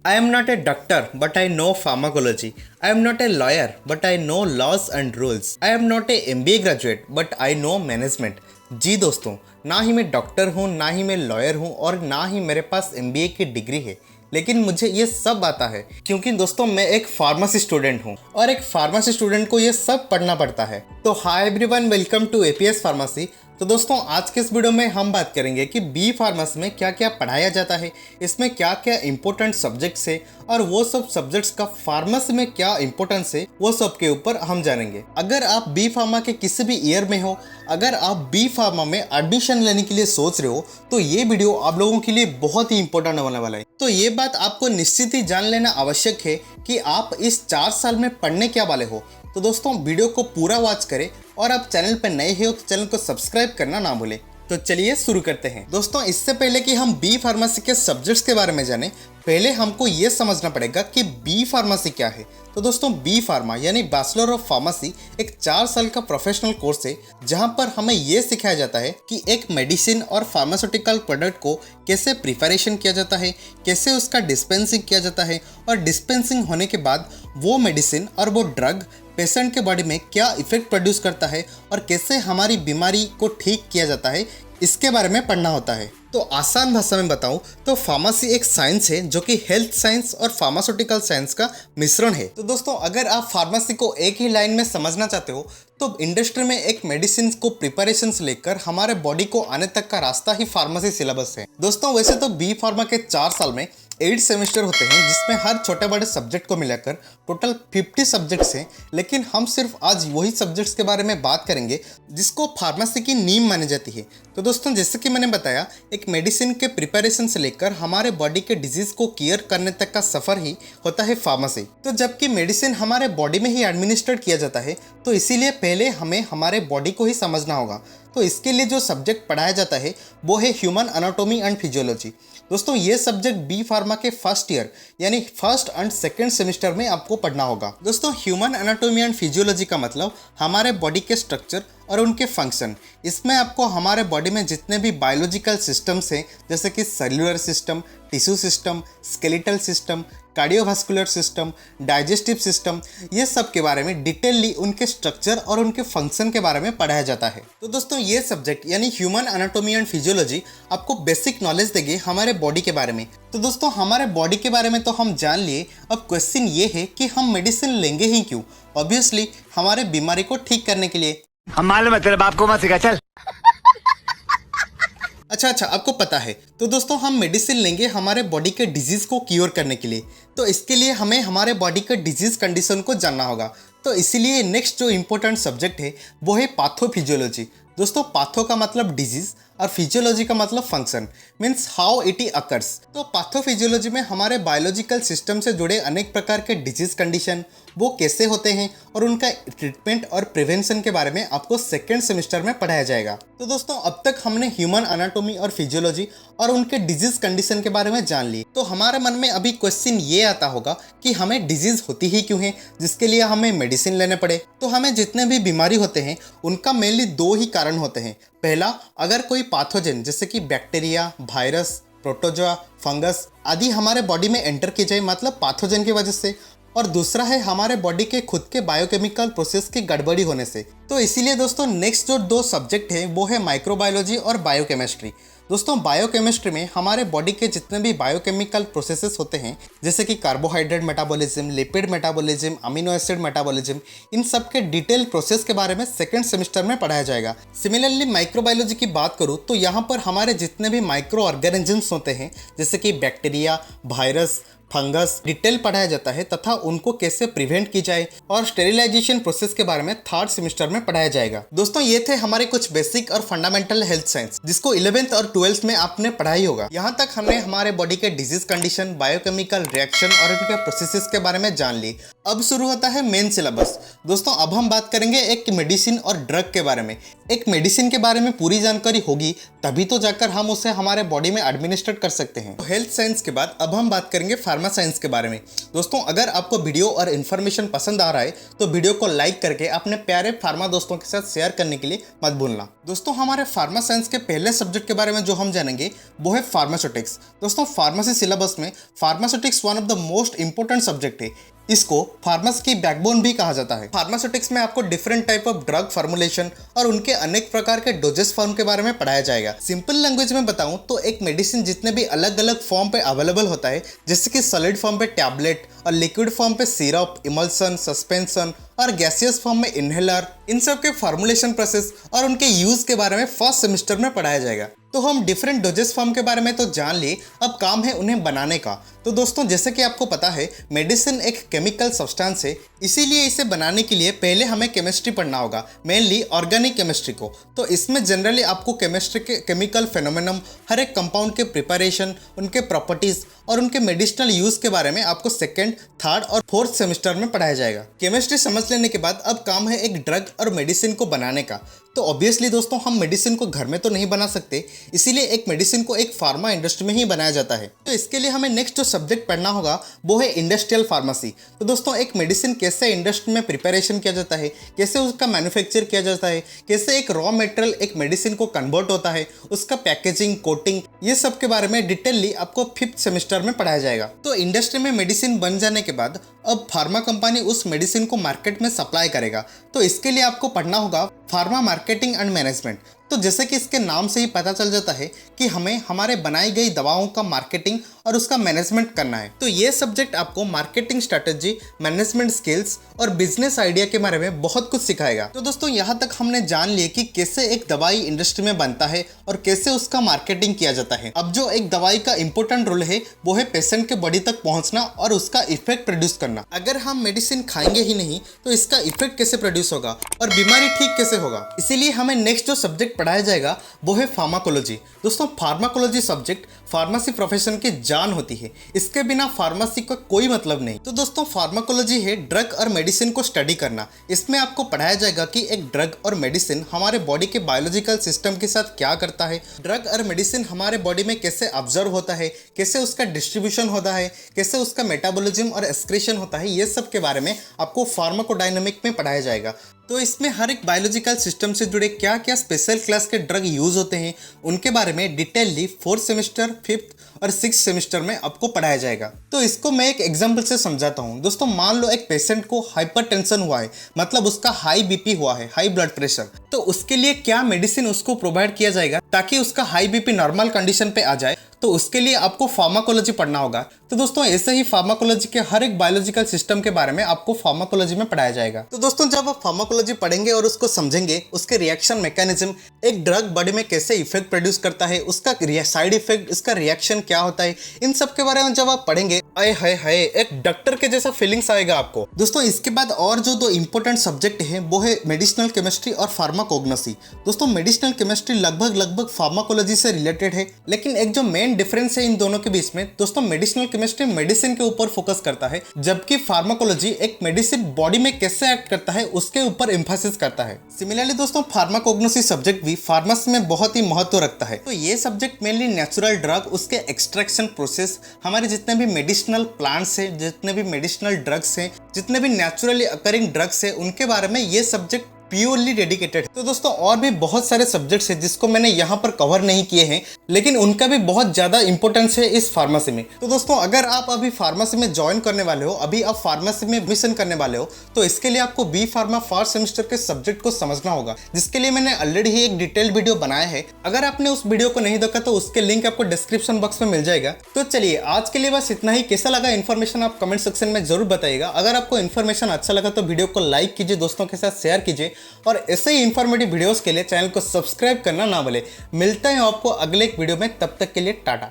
I am not a doctor, but I know pharmacology. I am not a lawyer, but I know laws and rules. I am not a MBA graduate, but I know management. जी दोस्तों, ना ही मैं doctor हूँ, ना ही मैं lawyer हूँ और ना ही मेरे पास MBA की डिग्री है, लेकिन मुझे ये सब आता है क्योंकि दोस्तों मैं एक फार्मेसी स्टूडेंट हूँ और एक फार्मेसी स्टूडेंट को ये सब पढ़ना पड़ता है। तो hi everyone, welcome to APS pharmacy. तो दोस्तों आज के इस वीडियो में हम बात करेंगे कि बी फार्मेसी में क्या क्या पढ़ाया जाता है, इसमें क्या क्या इंपॉर्टेंट सब्जेक्ट्स है और वो सब सब्जेक्ट्स का फार्मेसी में क्या इंपॉर्टेंस है, वो सब के ऊपर हम जानेंगे। अगर आप बी फार्मा के किसी भी ईयर में हो, अगर आप बी फार्मा में एडमिशन लेने के लिए सोच रहे हो, तो ये वीडियो आप लोगों के लिए बहुत ही इंपॉर्टेंट होने वाला है। तो ये बात आपको निश्चित ही जान लेना आवश्यक है कि आप इस 4 साल में पढ़ने क्या वाले हो। तो दोस्तों वीडियो को पूरा वॉच करें और आप चैनल पर नए हो तो चैनल को सब्सक्राइब करना ना भूलें। तो चलिए शुरू करते हैं। दोस्तों इससे पहले कि हम बी फार्मेसी के सब्जेक्ट्स के बारे में जानें, पहले हमको ये समझना पड़ेगा कि बी फार्मेसी क्या है। तो दोस्तों बी फार्मा यानी बैचलर ऑफ फार्मेसी एक 4 साल का प्रोफेशनल कोर्स है जहां पर हमें ये सिखाया जाता है कि एक मेडिसिन और फार्मास्यूटिकल प्रोडक्ट को कैसे प्रिपरेशन किया जाता है, कैसे उसका डिस्पेंसिंग किया जाता है और डिस्पेंसिंग होने के बाद वो मेडिसिन और वो ड्रग पेशेंट के बॉडी में क्या इफेक्ट प्रोड्यूस करता है और कैसे हमारी बीमारी को ठीक किया जाता है, इसके बारे में पढ़ना होता है। तो आसान भाषा में बताऊं तो फार्मेसी एक साइंस है जो कि हेल्थ साइंस और फार्मास्यूटिकल साइंस का मिश्रण है। तो दोस्तों अगर आप फार्मेसी को एक ही लाइन में समझना चाहते हो तो इंडस्ट्री में एक मेडिसिन को प्रिपरेशन से लेकर हमारे बॉडी को आने तक का रास्ता ही फार्मेसी सिलेबस है। दोस्तों वैसे तो बी फार्मा के 4 साल में 8 सेमेस्टर होते हैं जिसमें हर छोटे बड़े सब्जेक्ट को मिलाकर टोटल 50 सब्जेक्ट्स हैं, लेकिन हम सिर्फ आज वही सब्जेक्ट्स के बारे में बात करेंगे जिसको फार्मेसी की नींव मानी जाती है। तो दोस्तों जैसे कि मैंने बताया, एक मेडिसिन के प्रिपरेशन से लेकर हमारे बॉडी के डिजीज को क्लियर करने तक का सफर ही होता है फार्मेसी। तो जबकि मेडिसिन हमारे बॉडी में ही एडमिनिस्ट्रेट किया जाता है, तो इसीलिए पहले हमें हमारे बॉडी को ही समझना होगा। तो इसके लिए जो सब्जेक्ट पढ़ाया जाता है वो है ह्यूमन एनाटॉमी एंड फिजियोलॉजी। दोस्तों ये सब्जेक्ट बी फार्मा के फर्स्ट ईयर यानी फर्स्ट एंड सेकेंड सेमेस्टर में आपको पढ़ना होगा। दोस्तों ह्यूमन एनाटॉमी एंड फिजियोलॉजी का मतलब हमारे बॉडी के स्ट्रक्चर और उनके फंक्शन। इसमें आपको हमारे बॉडी में जितने भी बायोलॉजिकल सिस्टम्स हैं जैसे कि cellular system, tissue system, skeletal system, cardiovascular system, digestive system, ये सब के बारे में डिटेलली उनके स्ट्रक्चर और उनके फंक्शन के बारे में पढ़ाया जाता है। तो दोस्तों ये सब्जेक्ट यानी ह्यूमन एनाटॉमी एंड फिजियोलॉजी आपको बेसिक नॉलेज देंगे हमारे बॉडी के बारे में। तो दोस्तों हमारे बॉडी के बारे में तो हम जान लिए, अब क्वेश्चन ये है कि हम मेडिसिन लेंगे ही क्यों? ऑब्वियसली हमारे बीमारी को ठीक करने के लिए। हम मालूम है तेरे बाप को मत सिखा, चल। अच्छा आपको पता है। तो दोस्तों हम मेडिसिन लेंगे हमारे बॉडी के डिजीज को क्योर करने के लिए, तो इसके लिए हमें हमारे बॉडी के डिजीज कंडीशन को जानना होगा। तो इसीलिए नेक्स्ट जो इम्पोर्टेंट सब्जेक्ट है वो है पैथोफिजियोलॉजी। दोस्तों पैथो का मतलब डिजीज और फिजियोलॉजी का मतलब function, means how it occurs. तो पैथोफिजियोलॉजी में हमारे बायोलॉजिकल सिस्टम से जुड़े अनेक प्रकार के डिजीज कंडीशन वो कैसे होते हैं और उनका ट्रीटमेंट और प्रिवेंशन के बारे में आपको सेकेंड सेमेस्टर में पढ़ाया जाएगा। तो दोस्तों अब तक हमने ह्यूमन एनाटॉमी और फिजियोलॉजी और उनके डिजीज कंडीशन के बारे में जान लिए। तो हमारे मन में अभी क्वेश्चन ये आता होगा कि हमें डिजीज होती ही क्यों है जिसके लिए हमें मेडिसिन लेने पड़े। तो हमें जितने भी बीमारी होते हैं उनका मेनली 2 ही कारण होते हैं। पहला, अगर कोई पैथोजन जैसे कि बैक्टीरिया, वायरस, प्रोटोजोआ, फंगस आदि हमारे बॉडी में एंटर की जाए, मतलब पैथोजन की वजह से। और दूसरा है हमारे बॉडी के खुद के बायोकेमिकल प्रोसेस की गड़बड़ी होने से। तो इसीलिए दोस्तों नेक्स्ट जो 2 सब्जेक्ट है वो है माइक्रोबायोलॉजी और बायोकेमिस्ट्री। दोस्तों बायोकेमिस्ट्री में हमारे बॉडी के जितने भी बायोकेमिकल प्रोसेसेस होते हैं जैसे कि carbohydrate metabolism, lipid metabolism, amino acid metabolism, इन सब के डिटेल प्रोसेस के बारे में सेकेंड सेमेस्टर में पढ़ाया जाएगा। सिमिलरली माइक्रोबायोलॉजी की बात करूँ तो यहाँ पर हमारे जितने भी माइक्रो ऑर्गेनिजम्स होते हैं जैसे कि बैक्टीरिया, वायरस, फंगस डिटेल पढ़ाया जाता है तथा उनको कैसे प्रिवेंट की जाए और स्टेरिलाइजेशन प्रोसेस के बारे में थर्ड सेमेस्टर में पढ़ाया जाएगा। दोस्तों ये थे हमारे कुछ बेसिक और फंडामेंटल हेल्थ साइंस जिसको 11th और 12th में आपने पढ़ाई होगा। यहाँ तक हमने हमारे बॉडी के डिजीज कंडीशन, बायोकेमिकल रिएक्शन और उनके प्रोसेसेस के बारे में जान ली। अब शुरू होता है मेन सिलेबस। दोस्तों अब हम बात करेंगे एक मेडिसिन और ड्रग के बारे में। एक मेडिसिन के बारे में पूरी जानकारी होगी तभी तो जाकर हम उसे हमारे बॉडी में एडमिनिस्ट्रेट कर सकते हैं। तो हेल्थ साइंस के बाद अब हम बात करेंगे फार्मा साइंस के बारे में। दोस्तों अगर आपको वीडियो और इन्फॉर्मेशन पसंद आ रहा है तो वीडियो को लाइक करके अपने प्यारे फार्मा दोस्तों के साथ शेयर करने के लिए मत भूलना। दोस्तों हमारे फार्मा साइंस के पहले सब्जेक्ट के बारे में जो हम जानेंगे वो है फार्मास्यूटिक्स। दोस्तों फार्मेसी सिलेबस में pharmaceutics one of the most important subject है। इसको फार्मेसी की बैकबोन भी कहा जाता है। फार्मास्यूटिक्स में आपको different type of drug formulation और उनके अनेक प्रकार के डोजेस फॉर्म के बारे में पढ़ाया जाएगा। सिंपल लैंग्वेज में बताऊं तो एक मेडिसिन जितने भी अलग अलग फॉर्म पे अवेलेबल होता है, जैसे कि सॉलिड फॉर्म पे टैबलेट और लिक्विड फॉर्म पे सिरप, इमल्सन, सस्पेंशन और गैसियस फॉर्म में इनहेलर, इन सब के फार्मुलेशन प्रोसेस और उनके यूज के बारे में फर्स्ट सेमेस्टर में पढ़ाया जाएगा। तो हम डिफरेंट डोजेस फॉर्म के बारे में तो जान लिए, अब काम है उन्हें बनाने का। तो दोस्तों जैसे कि आपको पता है मेडिसिन एक केमिकल सब्सटेंस है, इसीलिए इसे बनाने के लिए पहले हमें केमिस्ट्री पढ़ना होगा, मेनली ऑर्गेनिक केमिस्ट्री को। तो इसमें जनरली आपको केमिस्ट्री के केमिकल फेनोमेनम, हर एक कंपाउंड के प्रिपरेशन, उनके प्रॉपर्टीज और उनके मेडिसिनल यूज के बारे में आपको सेकेंड, थर्ड और फोर्थ सेमेस्टर में पढ़ाया जाएगा। केमिस्ट्री समझ लेने के बाद अब काम है एक ड्रग और मेडिसिन को बनाने का। तो ऑब्वियसली दोस्तों हम मेडिसिन को घर में तो नहीं बना सकते, इसीलिए एक मेडिसिन को एक फार्मा इंडस्ट्री में ही बनाया जाता है। तो इसके लिए हमें नेक्स्ट जो सब्जेक्ट पढ़ना होगा वो है इंडस्ट्रियल फार्मेसी। तो दोस्तों एक मेडिसिन कैसे इंडस्ट्री में प्रिपरेशन किया जाता है, कैसे उसका मैन्युफैक्चर किया जाता है, कैसे एक रॉ मटेरियल एक मेडिसिन को कन्वर्ट होता है, उसका पैकेजिंग, कोटिंग, ये सब के बारे में डिटेलली आपको फिफ्थ सेमेस्टर में पढ़ाया जाएगा। तो इंडस्ट्री में मेडिसिन बन जाने के बाद अब फार्मा कंपनी उस मेडिसिन को मार्केट में सप्लाई करेगा। तो इसके लिए आपको पढ़ना होगा फार्मा मार्केटिंग एंड मैनेजमेंट। तो जैसे कि इसके नाम से ही पता चल जाता है कि हमें हमारे बनाई गई दवाओं का मार्केटिंग और उसका मैनेजमेंट करना है। तो ये सब्जेक्ट आपको मार्केटिंग स्ट्रैटेजी, मैनेजमेंट स्किल्स और बिजनेस आइडिया के बारे में बहुत कुछ सिखाएगा। तो दोस्तों यहाँ तक हमने जान लिया कि कैसे एक दवाई इंडस्ट्री में बनता है और कैसे उसका मार्केटिंग किया जाता है। अब जो एक दवाई का इंपॉर्टेंट रोल है वो है पेशेंट के बॉडी तक पहुंचना और उसका इफेक्ट प्रोड्यूस करना। अगर हम मेडिसिन खाएंगे ही नहीं तो इसका इफेक्ट कैसे प्रोड्यूस होगा और बीमारी ठीक कैसे होगा। इसीलिए हमें नेक्स्ट जो सब्जेक्ट पढ़ाया जाएगा वो है फार्माकोलॉजी। दोस्तों फार्माकोलॉजी सब्जेक्ट फार्मेसी प्रोफेशन की जान होती है, इसके बिना फार्मेसी का कोई मतलब नहीं। तो दोस्तों फार्माकोलॉजी है ड्रग और मेडिसिन को स्टडी करना। इसमें आपको पढ़ाया जाएगा कि एक ड्रग और मेडिसिन हमारे बॉडी के बायोलॉजिकल सिस्टम के साथ क्या करता है, ड्रग और मेडिसिन हमारे बॉडी में कैसे ऑब्जर्व होता है, कैसे उसका डिस्ट्रीब्यूशन होता है, कैसे उसका मेटाबॉलिज्म और एक्सक्रीशन होता है, ये सब के बारे में आपको फार्माकोडायनामिक में पढ़ाया जाएगा। तो इसमें हर एक बायोलॉजिकल सिस्टम से जुड़े क्या क्या स्पेशल क्लास के ड्रग यूज होते हैं उनके बारे में डिटेलली फोर्थ सेमेस्टर, फिफ्थ और सिक्स सेमेस्टर में आपको पढ़ाया जाएगा। तो इसको मैं एक एग्जांपल से समझाता हूँ। दोस्तों मान लो एक पेशेंट को हाइपरटेंशन हुआ है, मतलब उसका हाई बीपी हुआ है, हाई ब्लड प्रेशर। तो उसके लिए क्या मेडिसिन उसको प्रोवाइड किया जाएगा ताकि उसका हाई बीपी नॉर्मल कंडीशन पे आ जाए, तो उसके लिए आपको फार्माकोलॉजी पढ़ना होगा। तो दोस्तों ऐसे ही फार्माकोलॉजी के हर एक बायोलॉजिकल सिस्टम के बारे में आपको फार्माकोलॉजी में पढ़ाया जाएगा। तो दोस्तों जब आप फार्माकोलॉजी पढ़ेंगे और उसको समझेंगे, उसके रिएक्शन मैकेनिज्म, एक ड्रग बॉडी में कैसे इफेक्ट प्रोड्यूस करता है, उसका साइड इफेक्ट, इसका रिएक्शन क्या होता है, इन सब के बारे में जब आप पढ़ेंगे, आए हाय हाय, एक डॉक्टर के जैसा फीलिंग्स आएगा आपको। दोस्तों इसके बाद और जो दो इंपॉर्टेंट सब्जेक्ट है वो है मेडिसिनल केमिस्ट्री और फार्माकोग्नोसी। दोस्तों मेडिसिनल केमिस्ट्री लगभग फार्माकोलॉजी से रिलेटेड है, लेकिन एक जो मेन डिफरेंस है इन दोनों के बीच में, दोस्तों मेडिसिनल केमिस्ट्री मेडिसिन के ऊपर फोकस करता है, जबकि फार्माकोलॉजी एक मेडिसिन बॉडी में कैसे एक्ट करता है उसके ऊपर एम्फेसिस करता है। सिमिलरली दोस्तों फार्माकोग्नोसी सब्जेक्ट भी फार्मेसी में बहुत ही महत्व रखता है। तो ये सब्जेक्ट मेनली नेचुरल ड्रग, उसके एक्सट्रैक्शन प्रोसेस, हमारे जितने भी मेडिसिनल प्लांट्स हैं, जितने भी मेडिसिनल ड्रग्स हैं, जितने भी नेचुरली अकरिंग ड्रग्स हैं, उनके बारे में ये सब्जेक्ट प्योरली डेडिकेटेड। तो दोस्तों और भी बहुत सारे सब्जेक्ट्स हैं जिसको मैंने यहाँ पर कवर नहीं किए हैं, लेकिन उनका भी बहुत ज़्यादा इंपॉर्टेंस है इस फार्मेसी में। तो दोस्तों अगर आप अभी फार्मेसी में ज्वाइन करने वाले हो, अभी आप फार्मेसी में एडमिशन करने वाले हो, तो इसके लिए आपको बी फार्मा फर्स्ट सेमेस्टर के सब्जेक्ट को समझना होगा, जिसके लिए मैंने ऑलरेडी ही एक डिटेल्ड वीडियो बनाया है। अगर आपने उस वीडियो को नहीं देखा तो उसके लिंक आपको डिस्क्रिप्शन बॉक्स में मिल जाएगा। तो चलिए आज के लिए बस इतना ही। कैसा लगा इन्फॉर्मेशन आप कमेंट सेक्शन में जरूर बताइएगा। अगर आपको इन्फॉर्मेशन अच्छा लगा तो वीडियो को लाइक कीजिए, दोस्तों के साथ शेयर कीजिए और ऐसे ही इंफॉर्मेटिव वीडियोस के लिए चैनल को सब्सक्राइब करना ना भूलें। मिलते हैं आपको अगले एक वीडियो में, तब तक के लिए टाटा।